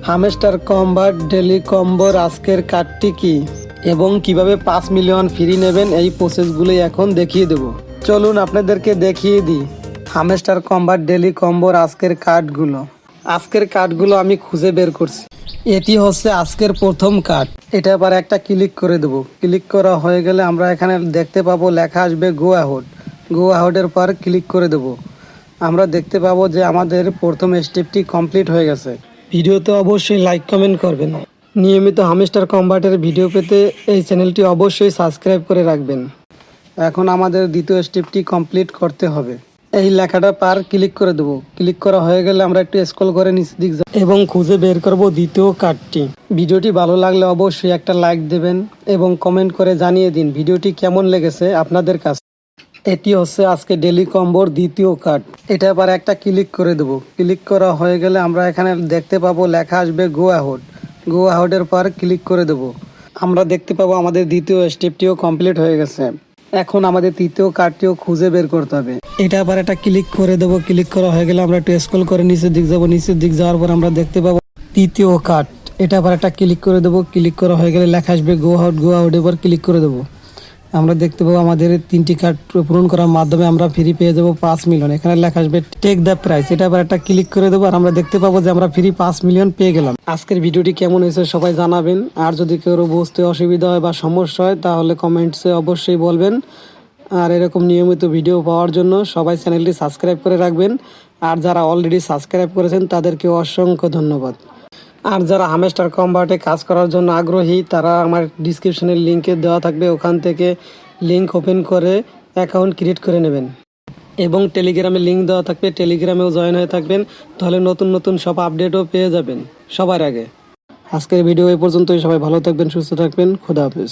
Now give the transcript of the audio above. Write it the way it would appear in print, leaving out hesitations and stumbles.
Hamster combat daily কম্বোর আজকের কার্ডটি কি এবং কিভাবে 5 মিলিয়ন ফ্রি নেবেন এই প্রসেসগুলোই এখন দেখিয়ে দেব। চলুন আপনাদেরকে দেখিয়ে দিই হামস্টার কম্বাট ডেলি কম্বোর আজকের কার্ডগুলো আমি খুঁজে বের করছি। এটি হচ্ছে আজকের প্রথম কার্ড। এটা আবার একটা ক্লিক করে দেব। ক্লিক করা হয়ে গেলে আমরা এখানে দেখতে পাবো লেখা আসবে গো অ্যাহেডের পর ক্লিক করে দেব। আমরা দেখতে পাবো যে আমাদের প্রথম স্টেপটি কমপ্লিট হয়ে গেছে। ভিডিওতে অবশ্যই লাইক কমেন্ট করবেন। নিয়মিত হামস্টার কম্বাটের ভিডিও পেতে এই চ্যানেলটি অবশ্যই সাবস্ক্রাইব করে রাখবেন। এখন আমাদের দ্বিতীয় স্টেপটি কমপ্লিট করতে হবে। এই লেখাটা পার ক্লিক করে দেবো। ক্লিক করা হয়ে গেলে আমরা একটু স্ক্রল করে নিচের দিক যাব এবং খুঁজে বের করব দ্বিতীয় কার্ডটি। ভিডিওটি ভালো লাগলে অবশ্যই একটা লাইক দেবেন এবং কমেন্ট করে জানিয়ে দিন ভিডিওটি কেমন লেগেছে আপনাদের কাছে। এটি হচ্ছে আজকে ডেলি কম্বোর দ্বিতীয় কার্ড। এটা আবার একটা ক্লিক করে দেবো। ক্লিক করা হয়ে গেলে আমরা এখানে দেখতে পাবো লেখা আসবে গো অ্যাহেডের পর ক্লিক করে দেবো। আমরা দেখতে পাবো আমাদের দ্বিতীয় স্টেপটিও কমপ্লিট হয়ে গেছে। এখন আমাদের তৃতীয় কার্ডটিও খুঁজে বের করতে হবে। এটা আবার একটা ক্লিক করে দেবো। ক্লিক করা হয়ে গেলে আমরা একটু স্ক্রল করে নিচের দিক যাবো। নিচের দিক যাওয়ার পর আমরা দেখতে পাবো তৃতীয় কার্ড। এটা আবার একটা ক্লিক করে দেবো। ক্লিক করা হয়ে গেলে লেখা আসবে গো আউট এবার ক্লিক করে দেবো। আমরা দেখতে পাবো আমাদের 3টি কার্ড পূরণ করার মাধ্যমে আমরা ফ্রি পেয়ে যাবো 5 মিলিয়ন। এখানে লেখা আসবে টেক দ্য প্রাইস। এটা আবার একটা ক্লিক করে দেবো আর আমরা দেখতে পাবো যে আমরা ফ্রি 5 মিলিয়ন পেয়ে গেলাম। আজকের ভিডিওটি কেমন হয়েছে সবাই জানাবেন। আর যদি কেউ বুঝতে অসুবিধা হয় বা সমস্যা হয় তাহলে কমেন্টসে অবশ্যই বলবেন। আর এরকম নিয়মিত ভিডিও পাওয়ার জন্য সবাই চ্যানেলটি সাবস্ক্রাইব করে রাখবেন। আর যারা অলরেডি সাবস্ক্রাইব করেছেন তাদেরকে অসংখ্য ধন্যবাদ। আর যারা হামস্টার কম্বাটে কাজ করার জন্য আগ্রহী তারা আমার ডিসক্রিপশনের লিঙ্কে দেওয়া থাকবে, ওখান থেকে লিঙ্ক ওপেন করে অ্যাকাউন্ট ক্রিয়েট করে নেবেন এবং টেলিগ্রামে লিঙ্ক দেওয়া থাকবে, টেলিগ্রামেও জয়েন হয়ে থাকবেন। তাহলে নতুন নতুন সব আপডেটও পেয়ে যাবেন সবার আগে। আজকের ভিডিও এই পর্যন্তই। সবাই ভালো থাকবেন, সুস্থ থাকবেন। খোদা হাফেজ।